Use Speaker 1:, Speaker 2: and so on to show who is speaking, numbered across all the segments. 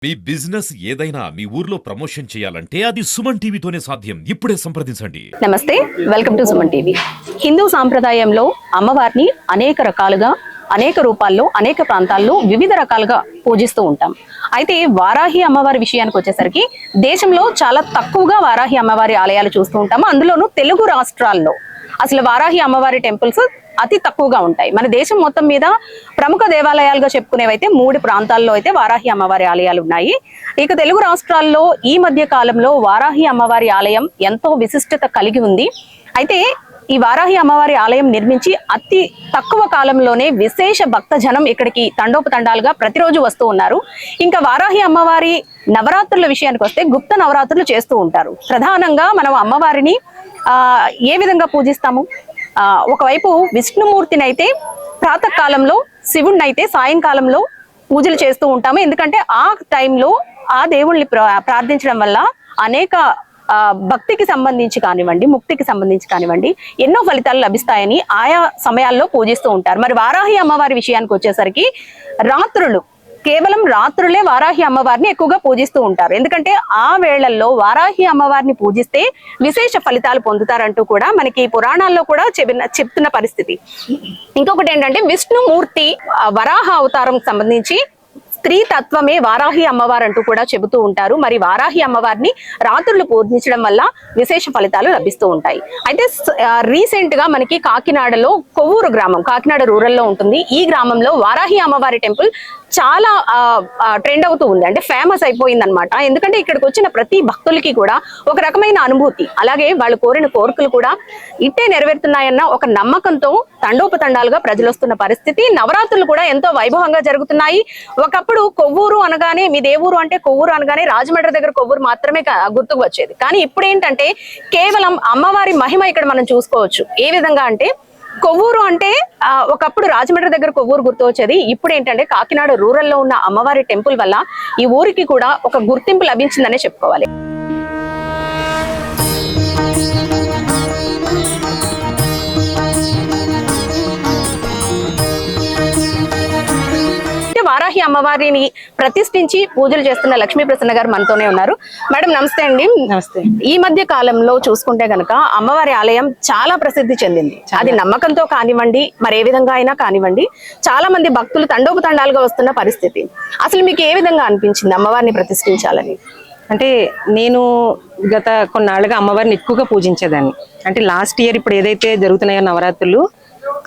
Speaker 1: మీ business ఏదైనా మీ ఊర్లో promotion చేయాలంటే అది సుమన్ టీవీతోనే సాధ్యం. ఇప్పుడే సంప్రదించండి.
Speaker 2: నమస్తే, welcome to Suman TV. Hindu సాంప్రదాయంలో అమ్మవారిని అనేక రకాలుగా, అనేక రూపాల్లో, అనేక ప్రాంతాల్లో వివిధ రకాలుగా పూజిస్తూ ఉంటాం. అయితే వారాహి అమ్మవారి విషయానికి వచ్చేసరికి దేశంలో చాలా తక్కువగా వారాహి అమ్మవారి ఆలయాలు చూస్తూ ఉంటాము. అందులోనూ తెలుగు రాష్ట్రాల్లో అసలు వారాహి అమ్మవారి టెంపుల్స్ అతి తక్కువగా ఉంటాయి. మన దేశం మొత్తం మీద ప్రముఖ దేవాలయాలుగా చెప్పుకునేవైతే 3 ప్రాంతాల్లో అయితే వారాహి అమ్మవారి ఆలయాలు ఉన్నాయి. ఇక తెలుగు రాష్ట్రాల్లో ఈ మధ్య కాలంలో వారాహి అమ్మవారి ఆలయం ఎంతో విశిష్టత కలిగి ఉంది. అయితే ఈ వారాహి అమ్మవారి ఆలయం నిర్మించి అతి తక్కువ కాలంలోనే విశేష భక్త జనం ఇక్కడికి తండోపతండాలుగా ప్రతిరోజు వస్తూ ఉన్నారు. ఇంకా వారాహి అమ్మవారి నవరాత్రుల విషయానికి వస్తే గుప్త నవరాత్రులు చేస్తూ ఉంటారు. ప్రధానంగా మనం అమ్మవారిని ఏ విధంగా పూజిస్తాము? ఒకవైపు విష్ణుమూర్తిని అయితే ప్రాతకాలంలో, శివుణ్ణి అయితే సాయంకాలంలో పూజలు చేస్తూ ఉంటాము. ఎందుకంటే ఆ టైంలో ఆ దేవుణ్ణి ప్రార్థించడం వల్ల అనేక భక్తికి సంబంధించి కానివ్వండి, ముక్తికి సంబంధించి కానివ్వండి ఎన్నో ఫలితాలు లభిస్తాయని ఆయా సమయాల్లో పూజిస్తూ ఉంటారు. మరి వారాహి అమ్మవారి విషయానికి వచ్చేసరికి రాత్రులు, కేవలం రాత్రులే వారాహి అమ్మవారిని ఎక్కువగా పూజిస్తూ ఉంటారు. ఎందుకంటే ఆ వేళల్లో వారాహి అమ్మవారిని పూజిస్తే విశేష ఫలితాలు పొందుతారంటూ కూడా మనకి పురాణాల్లో కూడా చెప్తున్న పరిస్థితి. ఇంకొకటి ఏంటంటే విష్ణుమూర్తి వరాహ అవతారం సంబంధించి స్త్రీ తత్వమే వారాహి అమ్మవారు అంటూ కూడా చెబుతూ ఉంటారు. మరి వారాహి అమ్మవారిని రాత్రులు పూజించడం వల్ల విశేష ఫలితాలు లభిస్తూ ఉంటాయి. అయితే రీసెంట్ గా మనకి కాకినాడలో కొవ్వూరు గ్రామం, కాకినాడ రూరల్ లో ఉంటుంది. ఈ గ్రామంలో వారాహి అమ్మవారి టెంపుల్ చాలా ట్రెండ్ అవుతూ ఉంది, అంటే ఫేమస్ అయిపోయింది అనమాట. ఎందుకంటే ఇక్కడికి వచ్చిన ప్రతి భక్తులకి కూడా ఒక రకమైన అనుభూతి, అలాగే వాళ్ళు కోరిన కోరికలు కూడా ఇట్టే నెరవేరుతున్నాయన్న ఒక నమ్మకంతో తండోపతండాలుగా ప్రజలు వస్తున్న పరిస్థితి. నవరాత్రులు కూడా ఎంతో వైభవంగా జరుగుతున్నాయి. ఒకప్పుడు కొవ్వూరు అనగానే, మీ దేవురు అంటే కొవ్వూరు అనగానే రాజమండ్రి దగ్గర కొవ్వూరు మాత్రమే గుర్తుకు వచ్చేది. కానీ ఇప్పుడు ఏంటంటే కేవలం అమ్మవారి మహిమ ఇక్కడ మనం చూసుకోవచ్చు. ఏ విధంగా అంటే కొవ్వూరు అంటే ఒకప్పుడు రాజమండ్రి దగ్గర కొవ్వూరు గుర్తు వచ్చేది. ఇప్పుడు ఏంటంటే కాకినాడ రూరల్ లో ఉన్న అమ్మవారి టెంపుల్ వల్ల ఈ ఊరికి కూడా ఒక గుర్తింపు లభించిందనే చెప్పుకోవాలి. వారాహి అమ్మవారిని ప్రతిష్ఠించి పూజలు చేస్తున్న లక్ష్మీ ప్రసన్న గారు మనతోనే ఉన్నారు. మేడం నమస్తే అండి.
Speaker 3: నమస్తే.
Speaker 2: ఈ మధ్య కాలంలో చూసుకుంటే గనక అమ్మవారి ఆలయం చాలా ప్రసిద్ధి చెందింది. అది నమ్మకంతో కానివ్వండి, మరి ఏ విధంగా అయినా కానివ్వండి, చాలా మంది భక్తులు తండోపతండాలుగా వస్తున్న పరిస్థితి. అసలు మీకు ఏ విధంగా అనిపించింది అమ్మవారిని ప్రతిష్ఠించాలని?
Speaker 3: అంటే నేను గత కొన్నాళ్ళుగా అమ్మవారిని ఎక్కువగా పూజించేదాన్ని. అంటే లాస్ట్ ఇయర్ ఇప్పుడు ఏదైతే జరుగుతున్నాయో నవరాత్రులు,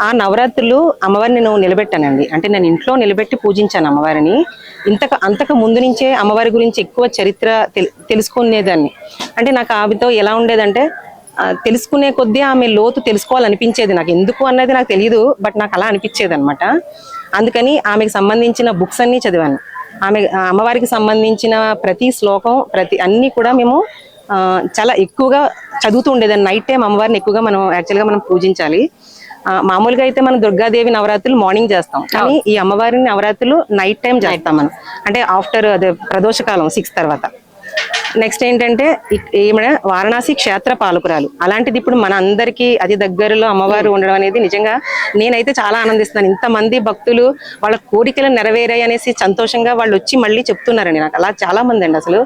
Speaker 3: ఆ నవరాత్రులు అమ్మవారిని నేను నిలబెట్టానండి. అంటే నేను ఇంట్లో నిలబెట్టి పూజించాను అమ్మవారిని. అంతకు ముందు నుంచే అమ్మవారి గురించి ఎక్కువ చరిత్ర తెలుసుకునేదాన్ని. అంటే నాకు ఆమెతో ఎలా ఉండేదంటే తెలుసుకునే కొద్దీ ఆమె లోతు తెలుసుకోవాలనిపించేది. నాకు ఎందుకు అన్నది నాకు తెలియదు, బట్ నాకు అలా అనిపించేది అనమాట. అందుకని ఆమెకు సంబంధించిన బుక్స్ అన్నీ చదివాను. అమ్మవారికి సంబంధించిన ప్రతి శ్లోకం, అన్నీ కూడా మేము చాలా ఎక్కువగా చదువుతూ ఉండేదాన్ని. నైట్ టైం అమ్మవారిని ఎక్కువగా మనం పూజించాలి. మామూలుగా అయితే మనం దుర్గాదేవి నవరాత్రులు మార్నింగ్ చేస్తాం, కానీ ఈ అమ్మవారిని నవరాత్రులు నైట్ టైం చేస్తాం మనం. అంటే ఆఫ్టర్ అదే ప్రదోషకాలం 6 తర్వాత. నెక్స్ట్ ఏంటంటే ఈమె వారణాసి క్షేత్ర పాలకురాలు. అలాంటిది ఇప్పుడు మన అందరికీ అతి దగ్గరలో అమ్మవారు ఉండడం అనేది నిజంగా నేనైతే చాలా ఆనందిస్తున్నాను. ఇంతమంది భక్తులు వాళ్ళ కోరికలు నెరవేరాయి అనేసి సంతోషంగా వాళ్ళు వచ్చి మళ్ళీ చెప్తున్నారండి. నాకు అలా చాలా మంది అండి, అసలు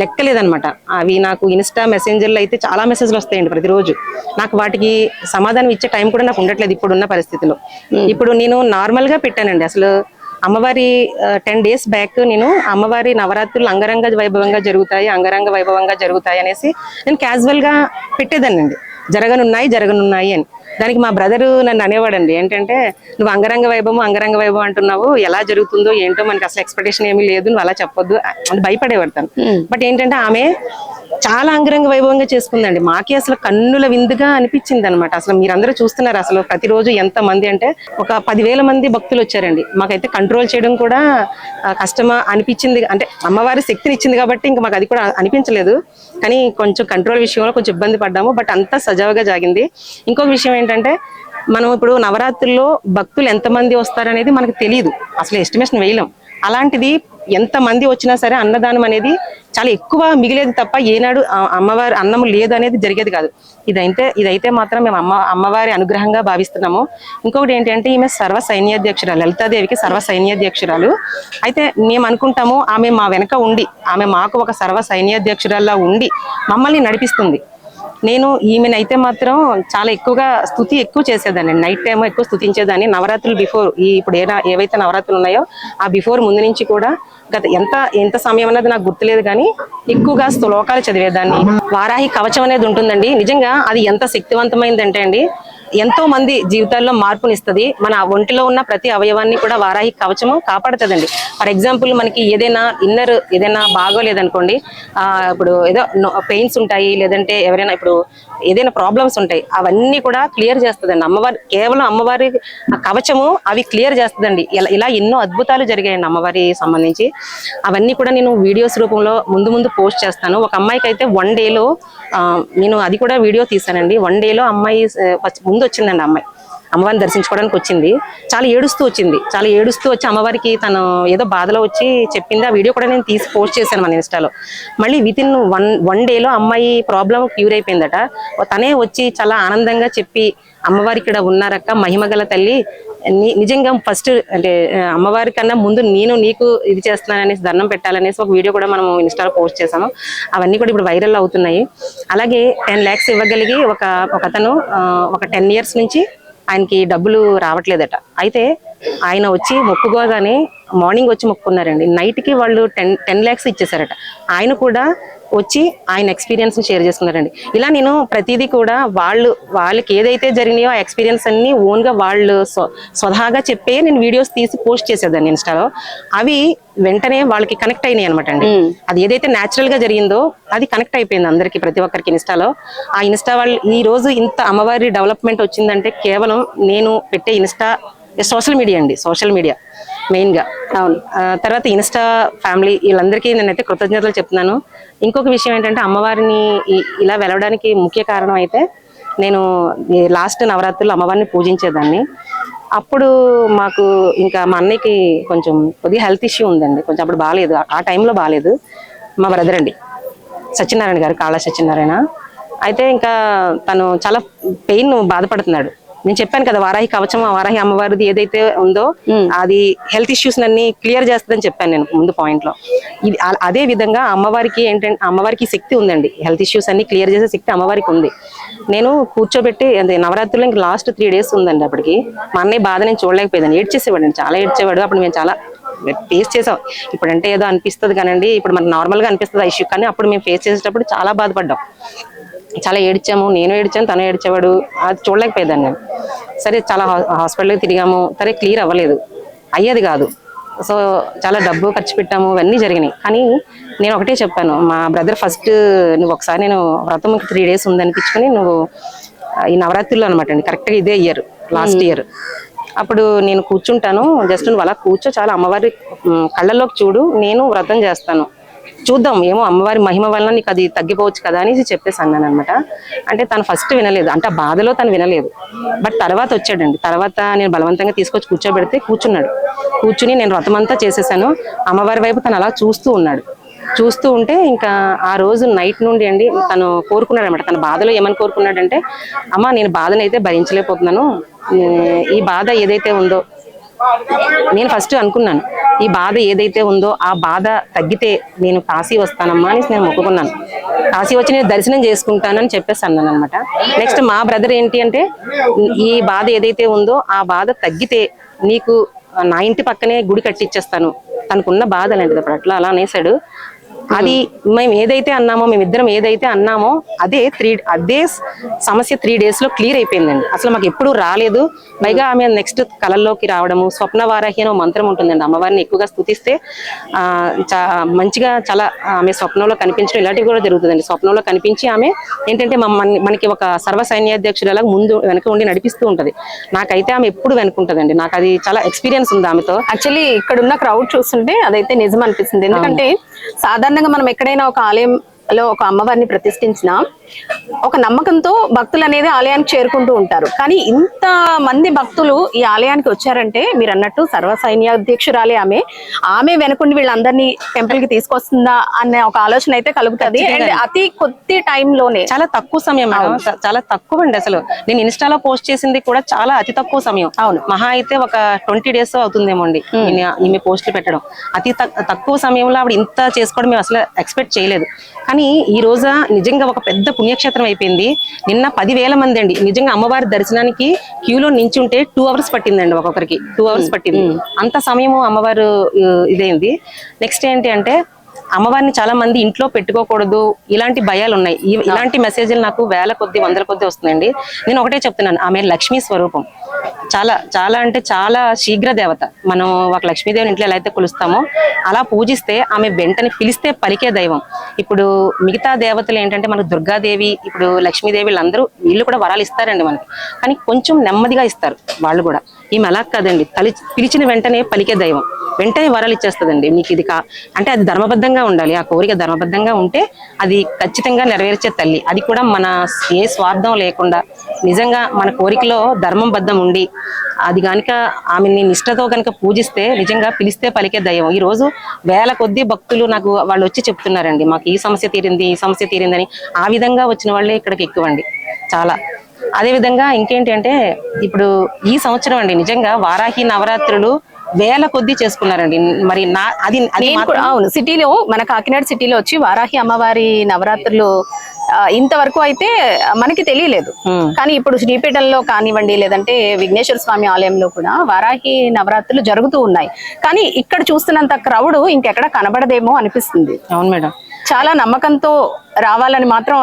Speaker 3: లెక్కలేదనమాట. అవి నాకు ఇన్స్టా మెసెంజర్లో అయితే చాలా మెసేజ్లు వస్తాయండి ప్రతిరోజు. నాకు వాటికి సమాధానం ఇచ్చే టైం కూడా నాకు ఉండట్లేదు ఇప్పుడున్న పరిస్థితిలో. ఇప్పుడు నేను నార్మల్గా పెట్టానండి. అసలు అమ్మవారి 10 days బ్యాక్ నేను అమ్మవారి నవరాత్రులు అంగరంగ వైభవంగా జరుగుతాయి అనేసి నేను క్యాజువల్గా పెట్టేదానండి. జరగనున్నాయి అని. దానికి మా బ్రదరు నన్ను అనేవాడండి, ఏంటంటే నువ్వు అంగరంగ వైభవం అంటున్నావు, ఎలా జరుగుతుందో ఏంటో మనకి అసలు ఎక్స్పెక్టేషన్ ఏమీ లేదు, నువ్వు అలా చెప్పొద్దు అని భయపడేవాడతాను. బట్ ఏంటంటే ఆమె చాలా అంగరంగ వైభవంగా చేసుకుందండి. మాకే అసలు కన్నుల విందుగా అనిపించింది అనమాట. అసలు మీరందరూ చూస్తున్నారు, అసలు ప్రతిరోజు ఎంత మంది అంటే ఒక 10,000 మంది భక్తులు వచ్చారండి. మాకైతే కంట్రోల్ చేయడం కూడా కష్టమా అనిపించింది. అంటే అమ్మవారి శక్తిని ఇచ్చింది కాబట్టి ఇంకా మాకు అది కూడా అనిపించలేదు, కానీ కొంచెం కంట్రోల్ విషయంలో కొంచెం ఇబ్బంది పడ్డాము. బట్ అంతా సజావుగా జాగింది. ఇంకొక విషయం ఏంటంటే మనం ఇప్పుడు నవరాత్రుల్లో భక్తులు ఎంతమంది వస్తారనేది మనకు తెలియదు, అసలు ఎస్టిమేషన్ వేయలేం. అలాంటిది ఎంతమంది వచ్చినా సరే అన్నదానం అనేది చాలా ఎక్కువ మిగిలేది తప్ప ఏనాడు అమ్మవారి అన్నము లేదు అనేది జరిగేది కాదు. ఇదైతే మాత్రం మేము అమ్మవారి అనుగ్రహంగా భావిస్తున్నాము. ఇంకొకటి ఏంటంటే ఈమె సర్వ సైన్యాధ్యక్షురాలు, లలితాదేవికి సర్వ సైన్యాధ్యక్షురాలు. అయితే మేము అనుకుంటాము ఆమె మా వెనక ఉండి, ఆమె మాకు ఒక సర్వ సైన్యాధ్యక్షురాల్లా ఉండి మమ్మల్ని నడిపిస్తుంది. నేను ఈమెనైతే మాత్రం చాలా ఎక్కువగా స్తుతి ఎక్కువ చేసేదాన్ని, నైట్ టైం ఎక్కువ స్తుతించేదాన్ని. నవరాత్రులు బిఫోర్ ఇప్పుడు ఏవైతే నవరాత్రులు ఉన్నాయో ఆ బిఫోర్ ముందు నుంచి కూడా ఎంత సమయం అన్నది నాకు గుర్తులేదు, కానీ ఎక్కువగా శ్లోకాలు చదివేదాన్ని. వారాహి కవచం అనేది ఉంటుందండి, నిజంగా అది ఎంత శక్తివంతమైందంటే అండి, ఎంతో మంది జీవితాల్లో మార్పునిస్తుంది. మన ఒంటిలో ఉన్న ప్రతి అవయవాన్ని కూడా వారాహి కవచము కాపాడుతుందండి. ఫర్ ఎగ్జాంపుల్ మనకి ఏదైనా బాగోలేదనుకోండి, ఇప్పుడు ఏదో పెయిన్స్ ఉంటాయి, లేదంటే ఎవరైనా ఇప్పుడు ఏదైనా ప్రాబ్లమ్స్ ఉంటాయి, అవన్నీ కూడా క్లియర్ చేస్తుందండి అమ్మవారి. కేవలం అమ్మవారి కవచము అవి క్లియర్ చేస్తుందండి. ఇలా ఎన్నో అద్భుతాలు జరిగాయండి అమ్మవారి సంబంధించి. అవన్నీ కూడా నేను వీడియోస్ రూపంలో ముందు పోస్ట్ చేస్తాను. ఒక అమ్మాయికి అయితే 1 డేలో నేను అది కూడా వీడియో తీసానండి. 1 డేలో అమ్మాయి ముందు వచ్చిందండి, అమ్మవారిని దర్శించుకోవడానికి వచ్చింది. చాలా ఏడుస్తూ వచ్చి అమ్మవారికి తను ఏదో బాధలో వచ్చి చెప్పింది. ఆ వీడియో కూడా నేను తీసి పోస్ట్ చేశాను మన ఇన్స్టాలో. మళ్ళీ వితిన్ వన్ డేలో అమ్మాయి ప్రాబ్లం క్యూర్ అయిపోయిందట. తనే వచ్చి చాలా ఆనందంగా చెప్పి, అమ్మవారి ఇక్కడ ఉన్నారక్క, మహిమగల తల్లి, నిజంగా ఫస్ట్ అంటే అమ్మవారి కన్నా ముందు నేను నీకు ఇది చేస్తున్నాననేసి దండం పెట్టాలనేసి ఒక వీడియో కూడా మనం ఇన్స్టాలో పోస్ట్ చేసాము. అవన్నీ కూడా ఇప్పుడు వైరల్ అవుతున్నాయి. అలాగే 10 lakhs ఇవ్వగలిగి ఒక అతను ఒక 10 years నుంచి ఆయనకి డబ్బులు రావట్లేదట. అయితే ఆయన వచ్చి మొక్కుకోగానే మార్నింగ్ వచ్చి మొక్కున్నారండి, నైట్కి వాళ్ళు 10 lakhs ఇచ్చేసారట. ఆయన కూడా వచ్చి ఆయన ఎక్స్పీరియన్స్ షేర్ చేసుకున్నారండి. ఇలా నేను ప్రతిదీ కూడా వాళ్ళకి ఏదైతే జరిగినాయో ఆ ఎక్స్పీరియన్స్ అన్ని ఓన్గా వాళ్ళు స్వతహాగా చెప్పే నేను వీడియోస్ తీసి పోస్ట్ చేసేదాన్ని ఇన్స్టాలో. అవి వెంటనే వాళ్ళకి కనెక్ట్ అయినాయి అనమాట అండి. అది ఏదైతే న్యాచురల్ గా జరిగిందో అది కనెక్ట్ అయిపోయింది అందరికి, ప్రతి ఒక్కరికి ఇన్స్టాలో. ఆ ఇన్స్టా వాళ్ళు ఈ రోజు ఇంత అమ్మవారి డెవలప్మెంట్ వచ్చిందంటే కేవలం నేను పెట్టే సోషల్ మీడియా అండి, సోషల్ మీడియా మెయిన్ గా. అవును. తర్వాత ఇన్స్టా ఫ్యామిలీ వీళ్ళందరికీ నేనైతే కృతజ్ఞతలు చెప్తున్నాను. ఇంకొక విషయం ఏంటంటే అమ్మవారిని ఇలా వెలవడానికి ముఖ్య కారణం అయితే, నేను లాస్ట్ నవరాత్రులు అమ్మవారిని పూజించేదాన్ని. అప్పుడు మాకు ఇంకా మా అన్నయ్యకి కొద్దిగా హెల్త్ ఇష్యూ ఉందండి, కొంచెం అప్పుడు బాగాలేదు, ఆ టైంలో బాగాలేదు. మా బ్రదర్ అండి సత్యనారాయణ గారు, కాళా సత్యనారాయణ. అయితే ఇంకా తను చాలా పెయిన్ బాధపడుతున్నాడు. నేను చెప్పాను కదా వారాహి కవచం, వారాహి అమ్మవారిది ఏదైతే ఉందో అది హెల్త్ ఇష్యూస్ అన్ని క్లియర్ చేస్తుందని చెప్పాను నేను ముందు పాయింట్ లో. ఇది అదే విధంగా అమ్మవారికి ఏంటంటే, అమ్మవారికి శక్తి ఉందండి, హెల్త్ ఇష్యూస్ అన్ని క్లియర్ చేసే శక్తి అమ్మవారికి ఉంది. నేను కూర్చోబెట్టి నవరాత్రులు ఇంక లాస్ట్ 3 days ఉందండి. అప్పటికి మా అన్నయ్య బాధ నేను చూడలేకపోయాను, ఏడ్చేసేవాడు అండి, చాలా ఏడ్చేవాడు. అప్పుడు మేము చాలా ఫేస్ చేసాం. ఇప్పుడంటే ఏదో అనిపిస్తుంది కానండి, ఇప్పుడు మనకు నార్మల్ గా అనిపిస్తుంది ఆ ఇష్యూ, కానీ అప్పుడు మేము ఫేస్ చేసేటప్పుడు చాలా బాధపడ్డాం, చాలా ఏడ్చాము. నేను ఏడ్చాను, తను ఏడ్చేవాడు, అది చూడలేకపోయేదాన్ని నేను. సరే చాలా హాస్పిటల్కి తిరిగాము, సరే క్లియర్ అయ్యేది కాదు. సో చాలా డబ్బు ఖర్చు పెట్టాము, ఇవన్నీ జరిగినాయి. కానీ నేను ఒకటే చెప్పాను, మా బ్రదర్ ఫస్ట్ నువ్వు ఒకసారి, నేను వ్రతం 3 days ఉందనిపించుకొని నువ్వు ఈ నవరాత్రులు అనమాట అండి, కరెక్ట్గా ఇదే ఇయర్, లాస్ట్ ఇయర్. అప్పుడు నేను కూర్చుంటాను, జస్ట్ నువ్వు అలా కూర్చో చాలా, అమ్మవారి కళ్ళలోకి చూడు, నేను వ్రతం చేస్తాను, చూద్దాం ఏమో అమ్మవారి మహిమ వలన నీకు అది తగ్గిపోవచ్చు కదా అనేసి చెప్పేసి అన్నాను అనమాట. అంటే తను ఫస్ట్ వినలేదు, అంటే ఆ బాధలో తను వినలేదు. బట్ తర్వాత వచ్చాడండి, తర్వాత నేను బలవంతంగా తీసుకొచ్చి కూర్చోబెడితే కూర్చుని నేను వ్రతం అంతా చేసేసాను. అమ్మవారి వైపు తను అలా చూస్తూ ఉంటే ఇంకా ఆ రోజు నైట్ నుండి అండి తను కోరుకున్నాడు అనమాట. తన బాధలో ఏమని కోరుకున్నాడంటే, అమ్మ నేను బాధనైతే భరించలేకపోతున్నాను, ఈ బాధ ఏదైతే ఉందో, నేను ఫస్ట్ అనుకున్నాను ఈ బాధ ఏదైతే ఉందో ఆ బాధ తగ్గితే నేను కాశీ వస్తానమ్మా అని నేను మొక్కుకున్నాను. కాశీ వచ్చి నేను దర్శనం చేసుకుంటానని చెప్పేసి అన్నాను అనమాట. నెక్స్ట్ మా బ్రదర్ ఏంటి అంటే, ఈ బాధ ఏదైతే ఉందో ఆ బాధ తగ్గితే నీకు నా ఇంటి పక్కనే గుడి కట్టిచ్చేస్తాను, తనకున్న బాధ అలాంటిది. అప్పుడు అలా అనేసాడు. అది మేము ఏదైతే అన్నామో, మేమిద్దరం ఏదైతే అన్నామో అదే సమస్య 3 days లో క్లియర్ అయిపోయిందండి. అసలు మాకు ఎప్పుడు రాలేదు. పైగా ఆమె నెక్స్ట్ కళల్లోకి రావడము, స్వప్న వారాహి అనే మంత్రం ఉంటుందండి, అమ్మవారిని ఎక్కువగా స్తుతిస్తే మంచిగా చాలా ఆమె స్వప్నంలో కనిపించడం ఇలాంటివి కూడా జరుగుతుందండి. స్వప్నంలో కనిపించి ఆమె ఏంటంటే మనకి ఒక సర్వ సైన్యాధ్యక్షురాలకు ముందు వెనక ఉండి నడిపిస్తూ ఉంటది. నాకైతే ఆమె ఎప్పుడు వెనుకుంటదండి, నాకు అది చాలా ఎక్స్పీరియన్స్ ఉంది ఆమెతో.
Speaker 2: యాక్చువల్లీ ఇక్కడ ఉన్న క్రౌడ్ చూస్తుంటే అదైతే నిజం అనిపిస్తుంది. ఎందుకంటే సాధారణంగా మనం ఎక్కడైనా ఒక ఆలయం లో ఒక అమ్మవారిని ప్రతిష్ఠించిన ఒక నమ్మకంతో భక్తులు అనేది ఆలయానికి చేరుకుంటూ ఉంటారు. కానీ ఇంత మంది భక్తులు ఈ ఆలయానికి వచ్చారంటే మీరు అన్నట్టు సర్వ సైన్యాధ్యక్షురాలే ఆమె వెనుకుండి వీళ్ళందరినీ టెంపుల్ కి తీసుకొస్తుందా అనే ఒక ఆలోచన అయితే కలుగుతుంది. అండ్ అతి కొద్ది టైంలోనే
Speaker 3: చాలా తక్కువ సమయం మేడం, చాలా తక్కువ అండి. అసలు నేను ఇన్స్టాలో పోస్ట్ చేసింది కూడా చాలా అతి తక్కువ సమయం.
Speaker 2: అవును,
Speaker 3: మహా అయితే ఒక 20 days అవుతుందేమో అండి ఈమె పోస్టులు పెట్టడం. అతి తక్కువ సమయంలో ఆవిడ ఇంత చేసుకోవడం మేము అసలు ఎక్స్పెక్ట్ చేయలేదు. కానీ ఈ రోజు నిజంగా ఒక పెద్ద పుణ్యక్షేత్రం అయిపోయింది. నిన్న 10,000 మంది అండి నిజంగా అమ్మవారి దర్శనానికి క్యూలో నించుంటే 2 hours పట్టిందండి, ఒక్కొక్కరికి 2 hours పట్టింది. అంత సమయము అమ్మవారు ఇదేంది. నెక్స్ట్ ఏంటి అంటే అమ్మవారిని చాలా మంది ఇంట్లో పెట్టుకోకూడదు, ఇలాంటి భయాలు ఉన్నాయి. ఇలాంటి మెసేజ్లు నాకు వేల కొద్ది వందల కొద్ది వస్తున్నాయండి. నేను ఒకటే చెప్తున్నాను, ఆమె లక్ష్మీ స్వరూపం. చాలా చాలా అంటే చాలా శీఘ్ర దేవత. మనం ఒక లక్ష్మీదేవిని ఇంట్లో ఎలా అయితే కొలుస్తామో అలా పూజిస్తే ఆమె వెంటనే పిలిస్తే పలికే దైవం. ఇప్పుడు మిగతా దేవతలు ఏంటంటే మనకు దుర్గాదేవి, ఇప్పుడు లక్ష్మీదేవి వీళ్ళందరూ వీళ్ళు కూడా వరాలు ఇస్తారండి మనకి, కానీ కొంచెం నెమ్మదిగా ఇస్తారు వాళ్ళు కూడా. ఈమె అలా కాదండి, పిలిచిన వెంటనే పలికే దైవం, వెంటనే వరాలు ఇచ్చేస్తుందండి. మీకు ఇది అంటే అది ధర్మబద్ధంగా ఉండాలి, ఆ కోరిక ధర్మబద్ధంగా ఉంటే అది ఖచ్చితంగా నెరవేర్చే తల్లి. అది కూడా మన ఏ స్వార్థం లేకుండా నిజంగా మన కోరికలో ధర్మం బద్ధం ఉండి అది కనుక ఆమెని నిష్ఠతో కనుక పూజిస్తే నిజంగా పిలిస్తే పలికే దైవం. ఈ రోజు వేల కొద్ది భక్తులు నాకు వాళ్ళు వచ్చి చెప్తున్నారండి, మాకు ఈ సమస్య తీరింది, ఈ సమస్య తీరిందని. ఆ విధంగా వచ్చిన వాళ్ళే ఇక్కడికి ఎక్కువండి చాలా. అదే విధంగా ఇంకేంటి అంటే ఇప్పుడు ఈ సంవత్సరం అండి నిజంగా వారాహి నవరాత్రులు వేల కొద్ది చేసుకున్నారండి. మరి
Speaker 2: అవును, సిటీలో మన కాకినాడ సిటీలో వచ్చి వారాహి అమ్మవారి నవరాత్రులు ఇంతవరకు అయితే మనకి తెలియలేదు. కానీ ఇప్పుడు శ్రీపీఠంలో కానివ్వండి, లేదంటే విఘ్నేశ్వర స్వామి ఆలయంలో కూడా వారాహి నవరాత్రులు జరుగుతూ ఉన్నాయి. కానీ ఇక్కడ చూస్తున్నంత క్రౌడ్ ఇంకెక్కడ కనబడదేమో అనిపిస్తుంది.
Speaker 3: అవును మేడం,
Speaker 2: చాలా నమ్మకంతో రావాలని మాత్రం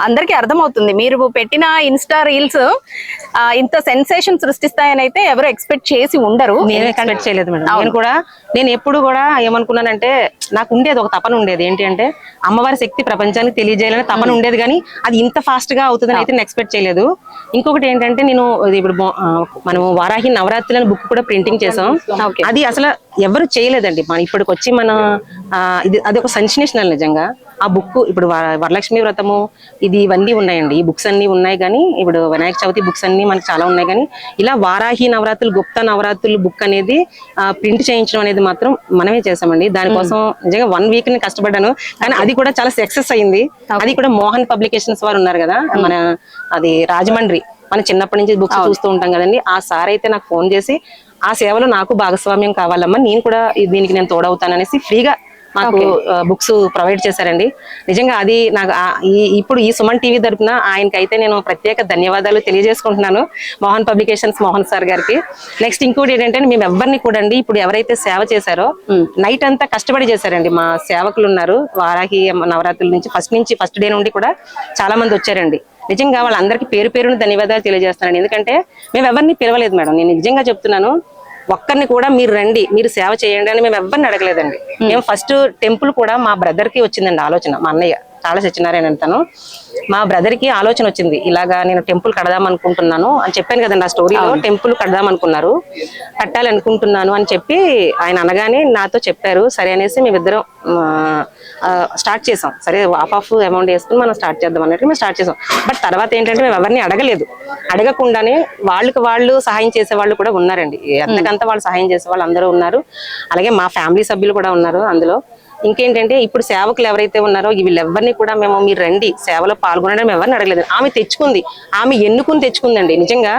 Speaker 2: అందరికీ అర్థమవుతుంది. మీరు పెట్టిన ఇన్స్టా రీల్స్ ఇంత సెన్సేషన్ సృష్టిస్తాయని అయితే ఎవరు ఎక్స్పెక్ట్ చేసి ఉండరు.
Speaker 3: నేను ఎక్స్పెక్ట్ చేయలేదు మేడం. నేను ఎప్పుడు కూడా ఏమనుకున్నానంటే నాకు ఉండేది ఒక తపన ఉండేది, ఏంటి అంటే అమ్మవారి శక్తి ప్రపంచానికి తెలియజేయాలని తపన ఉండేది. కానీ అది ఇంత ఫాస్ట్ గా అవుతుందని అయితే నేను ఎక్స్పెక్ట్ చేయలేదు. ఇంకొకటి ఏంటంటే నేను ఇప్పుడు మనము వారాహి నవరాత్రులని బుక్ కూడా ప్రింటింగ్ చేసాం. అది అసలు ఎవరు చేయలేదండి. మన ఇప్పటికి వచ్చి మన అది ఒక సెన్సేషనల్ నిజంగా. ఆ బుక్ ఇప్పుడు వరలక్ష్మి వ్రతము ఇవన్నీ ఉన్నాయండి, ఈ బుక్స్ అన్ని ఉన్నాయి. కానీ ఇప్పుడు వినాయక చవితి బుక్స్ అన్ని మనకి చాలా ఉన్నాయి. కానీ ఇలా వారాహి నవరాత్రులు, గుప్త నవరాత్రులు బుక్ అనేది ప్రింట్ చేయించడం అనేది మాత్రం మనమే చేసామండి. దానికోసం నిజంగా 1 week ని కష్టపడ్డాను. కానీ అది కూడా చాలా సక్సెస్ అయింది. అది కూడా మోహన్ పబ్లికేషన్స్ వారు ఉన్నారు కదా, మన అది రాజమండ్రి, మన చిన్నప్పటి నుంచి బుక్స్ చూస్తూ ఉంటాం కదండి. ఆ సార్ అయితే నాకు ఫోన్ చేసి ఆ సేవలో నాకు భాగస్వామ్యం కావాలమ్మా, నేను కూడా దీనికి నేను తోడవుతాననేసి ఫ్రీగా నాకు బుక్స్ ప్రొవైడ్ చేశారండి. నిజంగా అది నాకు ఇప్పుడు ఈ సుమన్ టీవీ తరపున ఆయనకైతే నేను ప్రత్యేక ధన్యవాదాలు తెలియజేసుకుంటున్నాను, మోహన్ పబ్లికేషన్స్ మోహన్ సార్ గారికి. నెక్స్ట్ ఇంకోటి ఏంటంటే మేము ఎవరిని కూడా అండి ఇప్పుడు ఎవరైతే సేవ చేశారో నైట్ అంతా కష్టపడి చేశారండి. మా సేవకులు ఉన్నారు వారాహి నవరాత్రుల నుంచి ఫస్ట్ డే నుండి కూడా చాలా మంది వచ్చారండి. నిజంగా వాళ్ళందరికీ పేరు పేరును ధన్యవాదాలు తెలియజేస్తానండి. ఎందుకంటే మేము ఎవరిని పిలవలేదు మేడం, నేను నిజంగా చెప్తున్నాను. ఒక్కరిని కూడా మీరు రండి, మీరు సేవ చేయండి అని మేము ఎవరిని అడగలేదండి. మేము ఫస్ట్ టెంపుల్ కూడా మా బ్రదర్ కి వచ్చిందండి ఆలోచన. మా అన్నయ్య చాలా సత్యనారాయణ అంటాను, మా బ్రదర్ కి ఆలోచన వచ్చింది, ఇలాగా నేను టెంపుల్ కడదాం అనుకుంటున్నాను అని చెప్పాను కదండి ఆ స్టోరీలో. టెంపుల్ కడదాం అనుకున్నారు, కట్టాలనుకుంటున్నాను అని చెప్పి ఆయన అనగానే నాతో చెప్పారు. సరే అనేసి మేమిద్దరం స్టార్ట్ చేసాం. సరే ఆఫ్ అమౌంట్ వేసుకుని మనం స్టార్ట్ చేద్దాం అన్నట్టు మేము స్టార్ట్ చేసాం. బట్ తర్వాత ఏంటంటే మేము ఎవరిని అడగలేదు, అడగకుండానే వాళ్ళు సహాయం చేసే వాళ్ళు కూడా ఉన్నారండి. ఎంతకంతా వాళ్ళు సహాయం చేసే వాళ్ళు అందరూ ఉన్నారు. అలాగే మా ఫ్యామిలీ సభ్యులు కూడా ఉన్నారు అందులో. ఇంకేంటంటే ఇప్పుడు సేవకులు ఎవరైతే ఉన్నారో వీళ్ళెవరిని కూడా మీరు రండి సేవలో పాల్గొనడం ఎవరిని అడగలేదు. ఆమె తెచ్చుకుంది, ఆమె ఎన్నుకుని తెచ్చుకుందండి. నిజంగా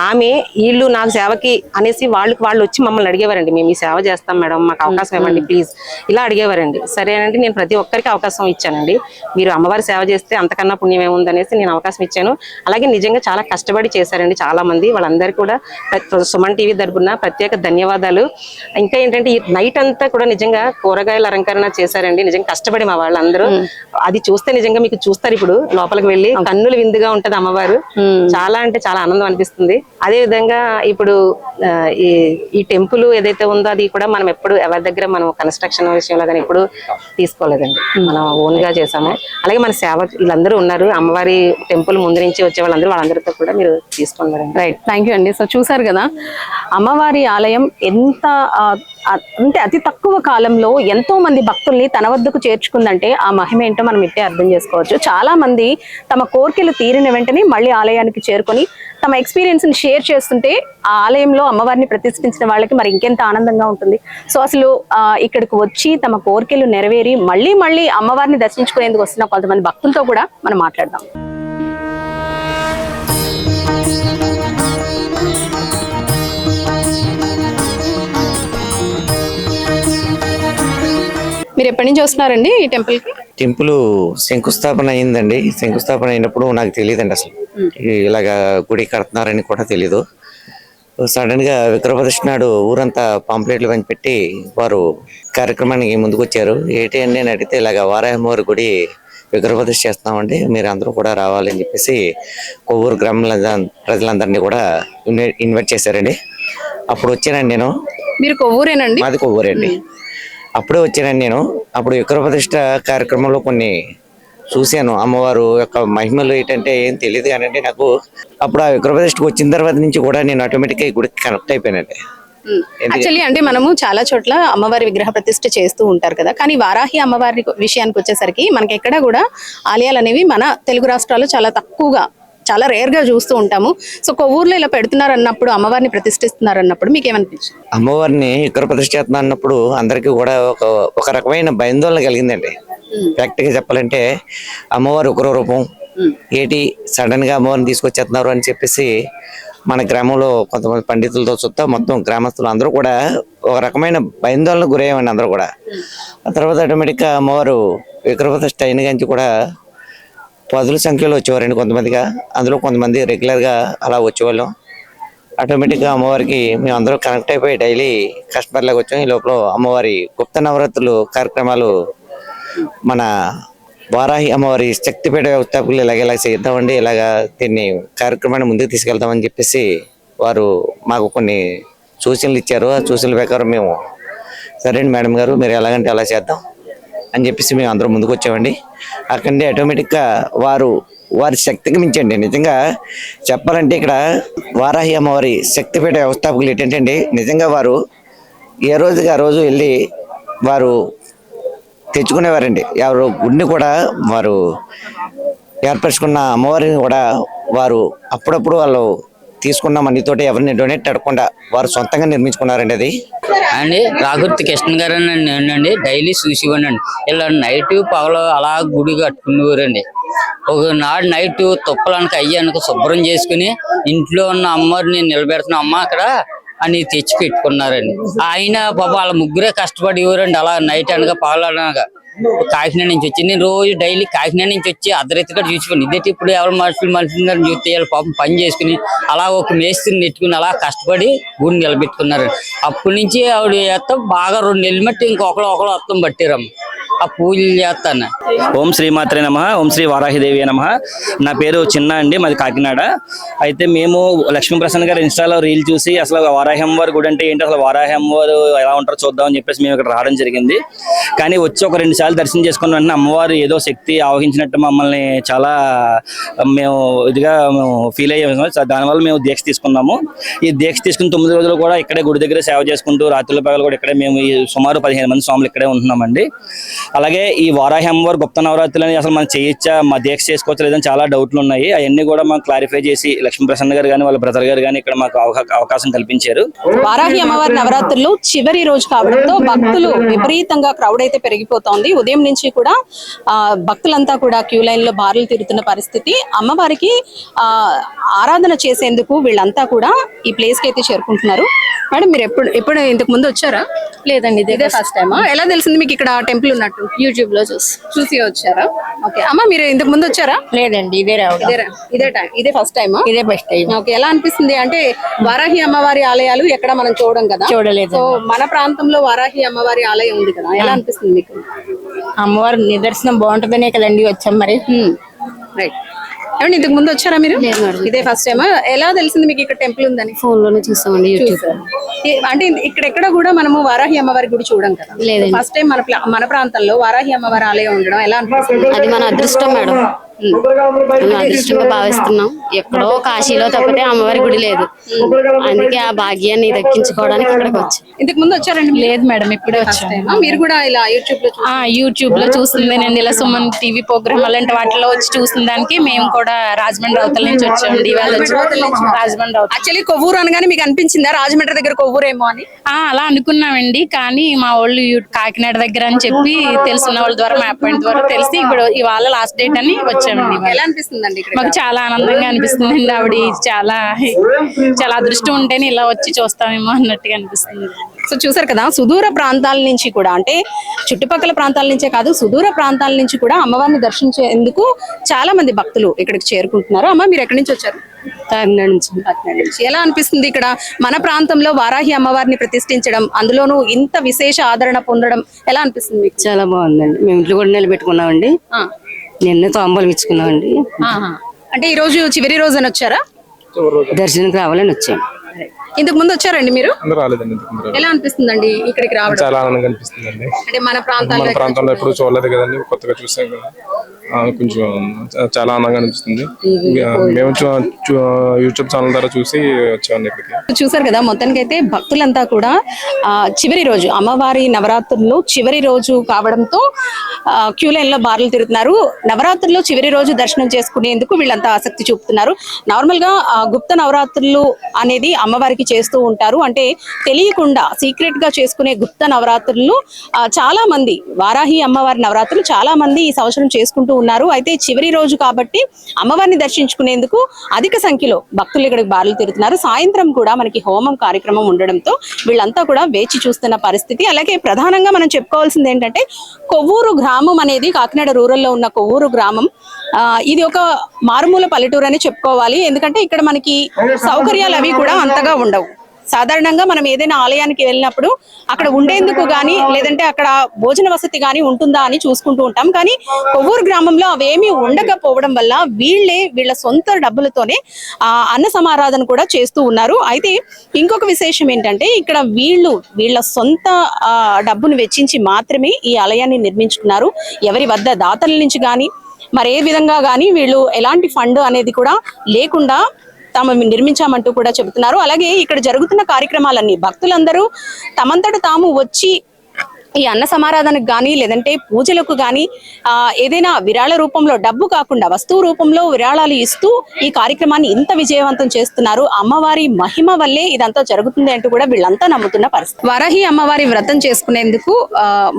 Speaker 3: ఆమె వీళ్ళు నాకు సేవకి అనేసి వాళ్ళు వచ్చి మమ్మల్ని అడిగేవారండి, మేము ఈ సేవ చేస్తాం మేడం, మాకు అవకాశం ఇవ్వండి ప్లీజ్, ఇలా అడిగేవారండి. సరేనండి, నేను ప్రతి ఒక్కరికి అవకాశం ఇచ్చానండి. మీరు అమ్మవారి సేవ చేస్తే అంతకన్నా పుణ్యం ఏముందనేసి నేను అవకాశం ఇచ్చాను. అలాగే నిజంగా చాలా కష్టపడి చేశారండి చాలా మంది. వాళ్ళందరికీ కూడా సుమన్ టీవీ తరపున ప్రత్యేక ధన్యవాదాలు. ఇంకా ఏంటంటే ఈ నైట్ అంతా కూడా నిజంగా కూరగాయల అలంకరణ చేశారండి. నిజంగా కష్టపడి మా వాళ్ళందరూ. అది చూస్తే నిజంగా మీకు చూస్తారు ఇప్పుడు లోపలికి వెళ్ళి, కన్నులు విందుగా ఉంటది అమ్మవారు. చాలా అంటే చాలా ఆనందం అనిపిస్తుంది. అదే విధంగా ఇప్పుడు ఈ టెంపుల్ ఏదైతే ఉందో అది కూడా మనం ఎప్పుడు ఎవరి దగ్గర మనం కన్స్ట్రక్షన్ విషయంలో కానీ ఎప్పుడు తీసుకోలేదండి. మనం ఓన్ గా చేసాము. అలాగే మన సేవ వీళ్ళందరూ ఉన్నారు, అమ్మవారి టెంపుల్ ముందు నుంచి వచ్చే వాళ్ళందరితో కూడా మీరు తీసుకోండి.
Speaker 2: రైట్, థ్యాంక్ యూ అండి. సో చూసారు కదా, అమ్మవారి ఆలయం ఎంత అంటే అతి తక్కువ కాలంలో ఎంతో మంది భక్తుల్ని తన వద్దకు చేర్చుకుందంటే ఆ మహిమ ఏంటో మనం ఇట్టే అర్థం చేసుకోవచ్చు. చాలా మంది తమ కోరికలు తీరిన వెంటనే మళ్ళీ ఆలయానికి చేరుకొని తమ ఎక్స్పీరియన్స్ ని షేర్ చేస్తుంటే ఆ ఆలయంలో అమ్మవారిని ప్రతిష్ఠించిన వాళ్ళకి మరి ఇంకెంత ఆనందంగా ఉంటుంది. సో అసలు ఇక్కడికి వచ్చి తమ కోరికలు నెరవేరి మళ్ళీ అమ్మవారిని దర్శించుకునేందుకు వస్తున్న కొంతమంది భక్తులతో కూడా మనం మాట్లాడదాం. మీరు ఎప్పటి నుంచి వస్తున్నారండి ఈ టెంపుల్ కి?
Speaker 4: టెంపుల్ శంకుస్థాపన అయిందండి. శంకుస్థాపన అయినప్పుడు నాకు తెలియదండి, అసలు ఇలాగా గుడి కడుతున్నారని కూడా తెలీదు. సడన్ గా విగ్రహ ప్రతిష్ఠ నాడు ఊరంతా పాంప్లెట్లు పెట్టి వారు కార్యక్రమానికి ముందుకు వచ్చారు. ఏంటి అని నేను అడిగితే ఇలాగ వారాహమ్మవారి గుడి విగ్రహ ప్రతిష్ఠ చేస్తున్నామండి, మీరు అందరూ కూడా రావాలని చెప్పేసి కొవ్వూరు గ్రామంలో ప్రజలందరినీ కూడా ఇన్వైట్ చేశారండి. అప్పుడు వచ్చానండి నేను.
Speaker 2: మీరు కొవ్వూరేనండి?
Speaker 4: మాది కొవ్వూరండి. అప్పుడే వచ్చానండి నేను. అప్పుడు విగ్రహ ప్రతిష్ఠ కార్యక్రమంలో కొన్ని చూశాను. అమ్మవారు యొక్క మహిమలు ఏంటంటే ఏం తెలియదు కానండి నాకు. అప్పుడు ఆ విగ్రహ ప్రతిష్ఠకు వచ్చిన తర్వాత నుంచి కూడా నేను ఆటోమేటిక్గా ఈ గుడికి కనెక్ట్ అయిపోయానండి.
Speaker 2: యాక్చువల్లీ అంటే మనము చాలా చోట్ల అమ్మవారి విగ్రహ ప్రతిష్ఠ చేస్తూ ఉంటారు కదా, కానీ వారాహి అమ్మవారి విషయానికి వచ్చేసరికి మనకి ఎక్కడ కూడా ఆలయాలు అనేవి మన తెలుగు రాష్ట్రాల్లో చాలా తక్కువగా, చాలా రేర్ గా చూస్తూ ఉంటాము. సో కొవ్వూరులో ఇలా పెడుతున్నారు అన్నప్పుడు, అమ్మవారిని ప్రతిష్ఠిస్తున్నారు అన్నప్పుడు మీకు ఏమనిపించింది?
Speaker 4: అమ్మవారిని విగ్రహ ప్రతిష్ఠ చేస్తున్నా అన్నప్పుడు అందరికీ కూడా ఒక రకమైన భయాందోళన కలిగిందండి. ఫ్యాక్ట్ గా చెప్పాలంటే అమ్మవారి ఉగ్ర రూపం ఏంటి, సడన్ గా అమ్మవారిని తీసుకొచ్చేస్తున్నారు అని చెప్పేసి మన గ్రామంలో కొంతమంది పండితులతో చుట్టా మొత్తం గ్రామస్తులు అందరూ కూడా ఒక రకమైన భయాందోళనకు గురయ్యామండి అందరూ కూడా. ఆ తర్వాత ఆటోమేటిక్గా అమ్మవారు విగ్రహ ప్రతిష్ఠ అయిన నుంచి కూడా పదుల సంఖ్యలో వచ్చేవారండి కొంతమందిగా. అందులో కొంతమంది రెగ్యులర్గా అలా వచ్చేవాళ్ళం. ఆటోమేటిక్గా అమ్మవారికి మేము అందరూ కనెక్ట్ అయిపోయి డైలీ కస్టమర్లాగా వచ్చాం. ఈ లోపల అమ్మవారి గుప్త నవరాత్రులు కార్యక్రమాలు మన వారాహి అమ్మవారి శక్తిపీఠ వ్యవస్థాపకులు ఇలా చేద్దామండి, ఇలాగా దీన్ని కార్యక్రమాన్ని ముందుకు తీసుకెళ్తామని చెప్పేసి వారు మాకు కొన్ని సూచనలు ఇచ్చారు. ఆ సూచనల ప్రకారం మేము సరే మేడం గారు మీరు ఎలాగంటే అలా చేద్దాం అని చెప్పేసి మేము అందరం ముందుకు వచ్చామండి. అక్కడి ఆటోమేటిక్గా వారి శక్తికి మించండి. నిజంగా చెప్పాలంటే ఇక్కడ వారాహి అమ్మవారి శక్తిపీఠ వ్యవస్థాపకులు ఏంటంటే నిజంగా వారు ఏ రోజుకి ఆ రోజు వెళ్ళి వారు తెచ్చుకునేవారండి. ఎవరు గుడిని కూడా వారు ఏర్పరచుకున్న అమ్మవారిని కూడా వారు అప్పుడప్పుడు వాళ్ళు తీసుకున్న మనీతోటి ఎవరిని డొనేట్ అడగకుండా వారు సొంతంగా నిర్మించుకున్నారండి. అది
Speaker 5: అండి రాకుర్తి కృష్ణ గారు అండి డైలీ చూసివ్వండి. ఇలా నైట్ పగలు అలా గుడి కట్టుకునేవారండి. ఒకనాడు నైట్ తుప్పలనక అయ్యానుక శుభ్రం చేసుకుని ఇంట్లో ఉన్న అమ్మవారిని నిలబెడుతున్న అమ్మ అక్కడ అని తెచ్చి పెట్టుకున్నారండి. ఆయన పాప వాళ్ళ ముగ్గురే కష్టపడి ఇవ్వరండి. అలా నైట్ అనగా పగలనగా కాకినాడ నుంచి వచ్చి నేను రోజు డైలీ కాకినాడ నుంచి వచ్చి అర్ధరైతుగా చూసుకుని ఇదేంటి ఇప్పుడు ఎవరు మనుషులు చూస్తే వాళ్ళ పాపం పని చేసుకుని అలా ఒక మేస్త్రిని నెట్టుకుని అలా కష్టపడి గుడి నిలబెట్టుకున్నారు. అప్పటి నుంచి ఆవిడ చేస్తాం బాగా 2 నెలలు మట్టి ఇంకొకరు అర్థం పట్టారమ్మ ఆ పూజలు చేస్తాను.
Speaker 6: ఓం శ్రీమాత్రే నమః, ఓం శ్రీ వారాహిదేవి నమః. నా పేరు చిన్న అండి, మాది కాకినాడ. అయితే మేము లక్ష్మీ ప్రసన్న గారి ఇన్స్టాలో రీల్ చూసి అసలు వారాహి అమ్మవారి గుడి అంటే ఏంటి, అసలు వారాహి అమ్మవారు ఎలా ఉంటారో చూద్దామని చెప్పేసి మేము ఇక్కడ రావడం జరిగింది. కానీ వచ్చి ఒక 2 సార్లు దర్శనం చేసుకున్న వెంటనే అమ్మవారు ఏదో శక్తి ఆవహించినట్టు మమ్మల్ని చాలా మేము ఇదిగా ఫీల్ అయ్యాము. దానివల్ల మేము దీక్ష తీసుకున్నాము. ఈ దీక్ష తీసుకుని 9 రోజులు కూడా ఇక్కడే గుడి దగ్గర సేవ చేసుకుంటూ రాత్రుల పగలు కూడా ఇక్కడే మేము సుమారు 15 మంది స్వాములు ఇక్కడే ఉంటున్నామండి. అలాగే ఈ వారాహి అమ్మవారి గుప్త నవరాత్రులు అని అసలు మనం చేయొచ్చా, మా దీక్ష చేసుకోవచ్చు లేదని చాలా డౌట్లు ఉన్నాయి. అవన్నీ కూడా మాకు క్లారిఫై చేసి లక్ష్మీ ప్రసన్న గారు కానీ వాళ్ళ బ్రదర్ గారు కానీ ఇక్కడ మాకు అవకాశం కల్పించారు.
Speaker 2: వారాహి అమ్మవారి నవరాత్రులు చివరి రోజు కావడంతో భక్తులు విపరీతంగా క్రౌడ్ అయితే పెరిగిపోతోంది. ఉదయం నుంచి కూడా భక్తులంతా కూడా క్యూ లైన్ లో బారులు తిరుగుతున్న పరిస్థితి. అమ్మవారికి ఆరాధన చేసేందుకు వీళ్ళంతా కూడా ఈ ప్లేస్ కి అయితే చేరుకుంటున్నారు. మేడం మీరు ఎప్పుడు ఇంతకు ముందు వచ్చారా?
Speaker 7: లేదండి,
Speaker 2: ఇదే ఫస్ట్ టైమా? ఎలా తెలిసింది మీకు ఇక్కడ టెంపుల్ ఉన్నట్టు?
Speaker 7: యూట్యూబ్ లో చూసి
Speaker 2: వచ్చారా? ఓకే అమ్మ, మీరు ఇంతకు ముందు వచ్చారా?
Speaker 7: లేదండి, ఇదే రావడం
Speaker 2: ఇదే ఫస్ట్ టైమా?
Speaker 7: ఇదే ఫస్ట్ టైం.
Speaker 2: ఓకే, ఎలా అనిపిస్తుంది? అంటే వారాహి అమ్మవారి ఆలయాలు ఎక్కడ మనం చూడడం కదా,
Speaker 7: చూడలేదు.
Speaker 2: సో మన ప్రాంతంలో వారాహి అమ్మవారి ఆలయం ఉంది కదా, ఎలా అనిపిస్తుంది మీకు?
Speaker 7: అమ్మవారి నిదర్శనం బాగుంటుందనే కదండి వచ్చాం మరి.
Speaker 2: రైట్. ఏమండి ఇంతకు ముందు వచ్చారా మీరు?
Speaker 7: లేదు మేడం.
Speaker 2: ఇదే ఫస్ట్ టైం. ఎలా తెలిసింది మీకు ఇక్కడ టెంపుల్ ఉందని?
Speaker 7: ఫోన్ లోనే చూస్తామండి, యూట్యూబ్.
Speaker 2: అంటే ఇక్కడ ఎక్కడ కూడా మనము వారాహి అమ్మవారి గుడి చూడం కదా.
Speaker 7: లేదండి.
Speaker 2: ఫస్ట్ టైం మన ప్రాంతంలో వారాహి అమ్మవారి ఆలయం ఉండడం ఎలా అనిపిస్తుంది?
Speaker 7: అది మన అదృష్టం మేడం. మనం అదృష్టంగా భావిస్తున్నాం. ఎక్కడో కాశీలో తప్పితే అమ్మవారి గుడి లేదు. అందుకే ఆ భాగ్యాన్ని దక్కించుకోవడానికి ఇక్కడికి వచ్చాం.
Speaker 2: ఇంతకు ముందు వచ్చారండి?
Speaker 7: లేదు మేడం, ఇప్పుడే వచ్చాము.
Speaker 2: మీరు కూడా ఇలా యూట్యూబ్ లో
Speaker 7: యూట్యూబ్ లో చూస్తుంది నేను ఇలా సుమన్ టీవీ ప్రోగ్రామ్ అలాంటి వాటిలో వచ్చి చూసిన దానికి మేము కూడా రాజమండ్రి అవతల నుంచి వచ్చామండి. ఇవాళ రాజమండ్రి అవతల.
Speaker 2: యాక్చువల్లీ కొవ్వూరు అనగానే మీకు అనిపించిందా రాజమండ్రి దగ్గర కొవ్వూరేమో అని?
Speaker 7: అలా అనుకున్నామండి, కానీ మా వాళ్ళు కాకినాడ దగ్గర అని చెప్పి తెలిసిన వాళ్ళ ద్వారా మ్యాప్ పాయింట్ ద్వారా తెలిసి ఇప్పుడు ఇవాళ లాస్ట్ డేట్ అని వచ్చామండి.
Speaker 2: ఎలా అనిపిస్తుందండి ఇక్కడ?
Speaker 7: మాకు చాలా ఆనందంగా అనిపిస్తుందండి. ఆవిడ చాలా చాలా అదృష్టం ఉంటేనే ఇలా వచ్చి చూస్తామేమో అన్నట్టుగా అనిపిస్తుంది.
Speaker 2: సో చూసారు కదా, సుదూర ప్రాంతాల నుంచి కూడా, అంటే చుట్టుపక్కల ప్రాంతాల నుంచే కాదు సుదూర ప్రాంతాల నుంచి కూడా అమ్మవారిని దర్శించేందుకు చాలా మంది భక్తులు ఇక్కడికి చేరుకుంటున్నారు. అమ్మ మీరు ఎక్కడి నుంచి వచ్చారు?
Speaker 7: కాకినాడ నుంచి.
Speaker 2: కాకినాడ నుంచి. ఎలా అనిపిస్తుంది ఇక్కడ మన ప్రాంతంలో వారాహి అమ్మవారిని ప్రతిష్ఠించడం, అందులోనూ ఇంత విశేష ఆదరణ పొందడం ఎలా అనిపిస్తుంది మీకు?
Speaker 7: చాలా బాగుందండి. మేము ఇంట్లో కూడా నిలబెట్టుకున్నామండి. నిన్న తాంబూలం ఇచ్చుకున్నామండి.
Speaker 2: అంటే ఈ రోజు చివరి రోజు అని వచ్చారా?
Speaker 7: దర్శనానికి రావాలని వచ్చాం.
Speaker 2: ఇంతకు ముందు వచ్చారండి మీరు?
Speaker 8: రాలేదండి.
Speaker 2: ఎలా అనిపిస్తుందండి ఇక్కడికి రావడం?
Speaker 8: చాలా ఆనందంగా అనిపిస్తుందండి.
Speaker 2: అంటే మన ప్రాంతంలో
Speaker 8: ఎప్పుడు చూడలేదు కదండి, కొత్తగా చూసాం కదా, కొంచెం చాలా ఆనందంగా అనిపిస్తుంది. మేము యూట్యూబ్ ఛానల్ ద్వారా చూసి వచ్చామండి ఇక్కడికి.
Speaker 2: చూసారు కదా, మొత్తానికి అయితే భక్తులంతా కూడా చివరి రోజు అమ్మవారి నవరాత్రుల్లో చివరి రోజు కావడంతో క్యూ లైన్ లో బార్లు తిరుగుతున్నారు. నవరాత్రుల్లో చివరి రోజు దర్శనం చేసుకునేందుకు వీళ్ళంతా ఆసక్తి చూపుతున్నారు. నార్మల్ గా గుప్త నవరాత్రులు అనేది అమ్మవారికి చేస్తూ ఉంటారు. అంటే తెలియకుండా సీక్రెట్ గా చేసుకునే గుప్త నవరాత్రులు చాలా మంది, వారాహి అమ్మవారి నవరాత్రులు చాలా మంది ఈ సంవత్సరం చేసుకుంటూ ఉన్నారు. అయితే చివరి రోజు కాబట్టి అమ్మవారిని దర్శించుకునేందుకు అధిక సంఖ్యలో భక్తులు ఇక్కడికి బార్లు తిరుగుతున్నారు. సాయంత్రం కూడా మనకి హోమం కార్యక్రమం ఉండడంతో వీళ్ళంతా కూడా వేచి చూస్తున్న పరిస్థితి. అలాగే ప్రధానంగా మనం చెప్పుకోవాల్సింది ఏంటంటే కొవ్వూరు గ్రామం అనేది కాకినాడ రూరల్లో ఉన్న కొవ్వూరు గ్రామం ఇది ఒక మారుమూల పల్లెటూరు అని చెప్పుకోవాలి. ఎందుకంటే ఇక్కడ మనకి సౌకర్యాలు అవి కూడా అంతగా ఉండవు. సాధారణంగా మనం ఏదైనా ఆలయానికి వెళ్ళినప్పుడు అక్కడ ఉండేందుకు గానీ లేదంటే అక్కడ భోజన వసతి గానీ ఉంటుందా అని చూసుకుంటూ ఉంటాం. కానీ కొవ్వూరు గ్రామంలో అవేమీ ఉండకపోవడం వల్ల వీళ్ళ సొంత డబ్బులతోనే అన్న సమారాధన కూడా చేస్తూ ఉన్నారు. అయితే ఇంకొక విశేషం ఏంటంటే ఇక్కడ వీళ్ళ సొంత డబ్బును వెచ్చించి మాత్రమే ఈ ఆలయాన్ని నిర్మించుకున్నారు. ఎవరి వద్ద దాతల నుంచి కానీ మరే విధంగా కానీ వీళ్ళు ఎలాంటి ఫండ్ అనేది కూడా లేకుండా తాము నిర్మించామంటూ కూడా చెబుతున్నారు. అలాగే ఇక్కడ జరుగుతున్న కార్యక్రమాలన్నీ భక్తులందరూ తమంతట తాము వచ్చి ఈ అన్న సమారాధనకు కానీ లేదంటే పూజలకు కానీ ఏదైనా విరాళ రూపంలో, డబ్బు కాకుండా వస్తువు రూపంలో విరాళాలు ఇస్తూ ఈ కార్యక్రమాన్ని ఇంత విజయవంతం చేస్తున్నారు. అమ్మవారి మహిమ వల్లే ఇదంతా జరుగుతుంది అంటూ కూడా వీళ్ళంతా నమ్ముతున్న పరిస్థితి. వారాహి అమ్మవారి వ్రతం చేసుకునేందుకు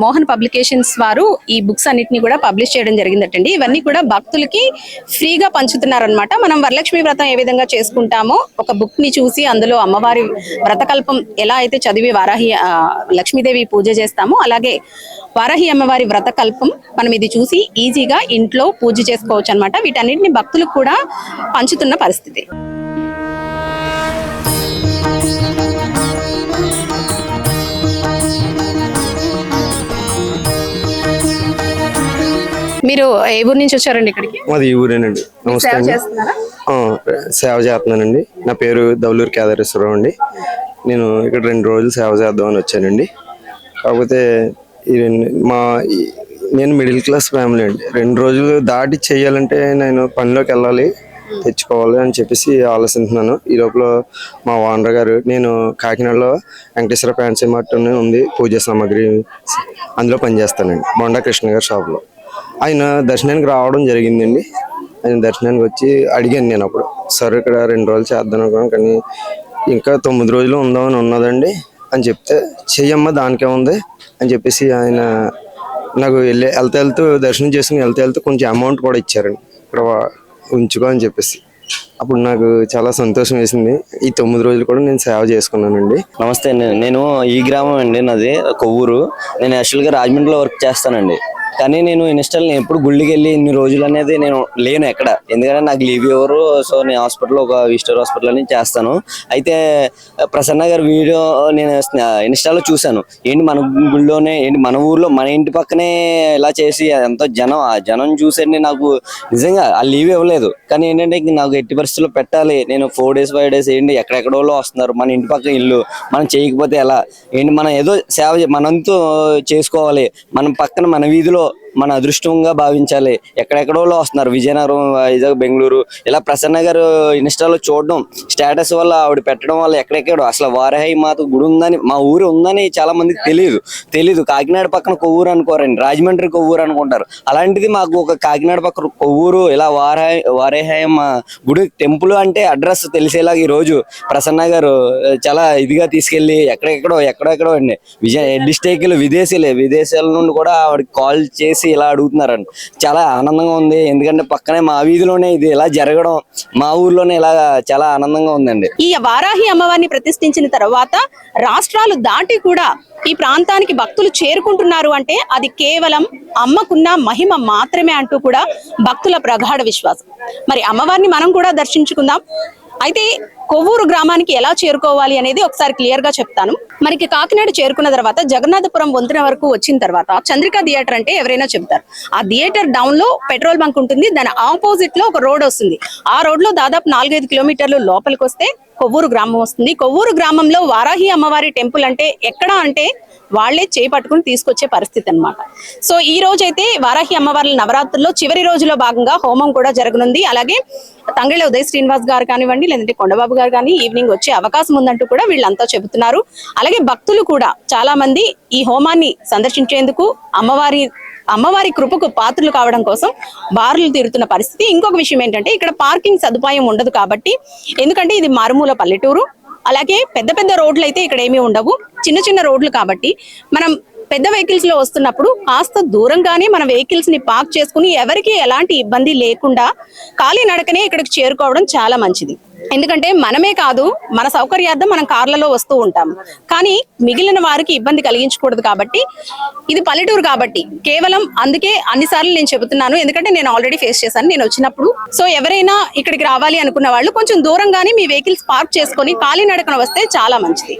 Speaker 2: మోహన్ పబ్లికేషన్స్ వారు ఈ బుక్స్ అన్నిటిని కూడా పబ్లిష్ చేయడం జరిగిందటండి. ఇవన్నీ కూడా భక్తులకి ఫ్రీగా పంచుతున్నారనమాట. మనం వరలక్ష్మి వ్రతం ఏ విధంగా చేసుకుంటామో ఒక బుక్ ని చూసి అందులో అమ్మవారి వ్రతకల్పం ఎలా అయితే చదివి వారాహి లక్ష్మీదేవి పూజ చేస్తామో అలాగే వారాహి అమ్మవారి వ్రతకల్పం మనం ఇది చూసి ఈజీగా ఇంట్లో పూజ చేసుకోవచ్చు అన్నమాట. వీటన్నిటిని భక్తులకు కూడా పంచుతున్న పరిస్థితి. మీరు ఏ ఊరు నుంచి వచ్చారండి ఇక్కడికి?
Speaker 9: మాది ఈ ఊరేనండి. నమస్తే అండి. సేవ చేస్తున్నానండి. నా పేరు దౌలూరు కేదారేశ్వరరావు అండి. నేను ఇక్కడ 2 రోజులు సేవ చేద్దామని వచ్చానండి. కాకపోతే నేను మిడిల్ క్లాస్ ఫ్యామిలీ అండి. 2 రోజులు దాటి చేయాలంటే నేను పనిలోకి వెళ్ళాలి, తెచ్చుకోవాలి అని చెప్పేసి ఆలోచిస్తున్నాను. ఈ లోపల మా ఓనర్ గారు, నేను కాకినాడలో వెంకటేశ్వర ఫ్యాన్సీ మార్ట్ ఉంది, పూజ సామాగ్రి, అందులో పనిచేస్తానండి, బొండా కృష్ణ గారి షాప్లో. ఆయన దర్శనానికి రావడం జరిగిందండి. ఆయన దర్శనానికి వచ్చి అడిగాను నేను అప్పుడు, సార్ ఇక్కడ 2 రోజులు చేద్దాం అనుకున్నాను కానీ ఇంకా 9 రోజులు ఉందామని ఉన్నదండి అని చెప్తే, చెయ్యమ్మా దానికే ఉంది అని చెప్పేసి ఆయన నాకు వెళ్తూ దర్శనం చేసుకుని వెళ్తూ కొంచెం అమౌంట్ కూడా ఇచ్చారండి, ఇక్కడ ఉంచుకో అని చెప్పేసి. అప్పుడు నాకు చాలా సంతోషం వేసింది. ఈ 9 రోజులు కూడా నేను సేవ చేసుకున్నానండి.
Speaker 6: నమస్తే అండి. నేను ఈ గ్రామం అండి, నాది కొవ్వూరు. నేను యాక్చువల్గా రాజమండ్రిలో వర్క్ చేస్తానండి. కానీ నేను ఇన్స్టాల్ ఎప్పుడు గుళ్ళకి వెళ్ళి ఇన్ని రోజులు అనేది నేను లేను ఎక్కడ, ఎందుకంటే నాకు లీవ్ ఇవ్వరు. సో నేను హాస్పిటల్ ఒక విజిటర్ హాస్పిటల్ అని చేస్తాను. అయితే ప్రసన్న గారి వీడియో నేను ఇన్స్టాలో చూశాను. ఏంటి మన గుళ్ళోనే, ఏంటి మన ఊర్లో మన ఇంటి పక్కనే ఇలా చేసి ఎంతో జనం, ఆ జనం చూసండి నాకు నిజంగా ఆ లీవ్ ఇవ్వలేదు. కానీ ఏంటంటే నాకు ఎట్టి పరిస్థితుల్లో పెట్టాలి, నేను 4 days 5 days ఏంటి ఎక్కడెక్కడో వస్తున్నారు, మన ఇంటి పక్కన ఇల్లు మనం చేయకపోతే ఎలా, ఏంటి మనం ఏదో సేవ మనంతో చేసుకోవాలి, మన పక్కన మన వీధిలో మన అదృష్టంగా భావించాలి. ఎక్కడెక్కడో వస్తున్నారు, విజయనగరం, వైజాగ్, బెంగళూరు, ఇలా ప్రసన్న గారు ఇన్స్టాలో చూడడం, స్టేటస్ వల్ల ఆవిడ పెట్టడం వల్ల ఎక్కడెక్కడో అసలు వారాహి మాత గుడి ఉందని, మా ఊరు ఉందని చాలా మందికి తెలీదు. కాకినాడ పక్కన కొవ్వూరు అనుకోరండి, రాజమండ్రి కొవ్వూరు అనుకుంటారు. అలాంటిది మాకు ఒక కాకినాడ పక్కన కొవ్వూరు, ఇలా వారాహి మా గుడి టెంపుల్ అంటే అడ్రస్ తెలిసేలాగా ఈ రోజు ప్రసన్న గారు చాలా ఇదిగా తీసుకెళ్లి ఎక్కడెక్కడో అండి డిస్ట్రిక్ట్ విదేశాల నుండి కూడా ఆవిడకి కాల్ చేసి ఇలా అడుగుతున్నారండి. చాలా ఆనందంగా ఉంది, ఎందుకంటే పక్కనే మా వీధిలోనే ఇది ఇలా జరగడం, మా ఊర్లోనే ఇలా చాలా ఆనందంగా ఉందండి.
Speaker 2: ఈ వారాహి అమ్మవారిని ప్రతిష్ఠించిన తర్వాత రాష్ట్రాలు దాటి కూడా ఈ ప్రాంతానికి భక్తులు చేరుకుంటున్నారు అంటే అది కేవలం అమ్మకున్న మహిమ మాత్రమే అంటూ కూడా భక్తుల ప్రగాఢ విశ్వాసం. మరి అమ్మవారిని మనం కూడా దర్శించుకుందాం. అయితే కొవ్వూరు గ్రామానికి ఎలా చేరుకోవాలి అనేది ఒకసారి క్లియర్ గా చెప్తాను. మనకి కాకినాడ చేరుకున్న తర్వాత జగన్నాథపురం వంతెన వరకు వచ్చిన తర్వాత చంద్రిక థియేటర్ అంటే ఎవరైనా చెప్తారు. ఆ థియేటర్ డౌన్ లో పెట్రోల్ బంక్ ఉంటుంది, దాని ఆపోజిట్ లో ఒక రోడ్ వస్తుంది. ఆ రోడ్ లో దాదాపు 4-5 కిలోమీటర్లు లోపలికి వస్తే కొవ్వూరు గ్రామం వస్తుంది. కొవ్వూరు గ్రామంలో వారాహి అమ్మవారి టెంపుల్ అంటే ఎక్కడ అంటే వాళ్లే చేపట్టుకుని తీసుకొచ్చే పరిస్థితి అన్నమాట. సో ఈ రోజు అయితే వారాహి అమ్మవారి నవరాత్రుల్లో చివరి రోజులో భాగంగా హోమం కూడా జరగనుంది. అలాగే తంగెళ్ళ ఉదయ్ శ్రీనివాస్ గారు కానివ్వండి, లేదంటే కొండబాబు గారు కానీ ఈవినింగ్ వచ్చే అవకాశం ఉందంటూ కూడా వీళ్ళంతా చెబుతున్నారు. అలాగే భక్తులు కూడా చాలా మంది ఈ హోమాన్ని సందర్శించేందుకు అమ్మవారి కృపకు పాత్రలు కావడం కోసం బారులు తీరుతున్న పరిస్థితి. ఇంకొక విషయం ఏంటంటే ఇక్కడ పార్కింగ్ సదుపాయం ఉండదు కాబట్టి, ఎందుకంటే ఇది మారుమూల పల్లెటూరు, అలాగే పెద్ద రోడ్లు అయితే ఇక్కడ ఏమీ ఉండవు, చిన్న రోడ్లు కాబట్టి మనం పెద్ద వెహికల్స్ లో వస్తున్నప్పుడు కాస్త దూరంగానే మన వెహికల్స్ ని పార్క్ చేసుకుని ఎవరికి ఎలాంటి ఇబ్బంది లేకుండా కాలినడకనే ఇక్కడికి చేరుకోవడం చాలా మంచిది. ఎందుకంటే మనమే కాదు, మన సౌకర్యార్థం మనం కార్లలో వస్తూ ఉంటాం, కానీ మిగిలిన వారికి ఇబ్బంది కలిగించకూడదు కాబట్టి ఇది పల్లెటూరు కాబట్టి కేవలం అందుకే అన్నిసార్లు నేను చెబుతున్నాను, ఎందుకంటే నేను ఆల్రెడీ ఫేస్ చేశాను నేను వచ్చినప్పుడు. సో ఎవరైనా ఇక్కడికి రావాలి అనుకున్న వాళ్ళు కొంచెం దూరంగానే మీ వెహికల్స్ పార్క్ చేసుకొని కాలినడకన వస్తే చాలా మంచిది.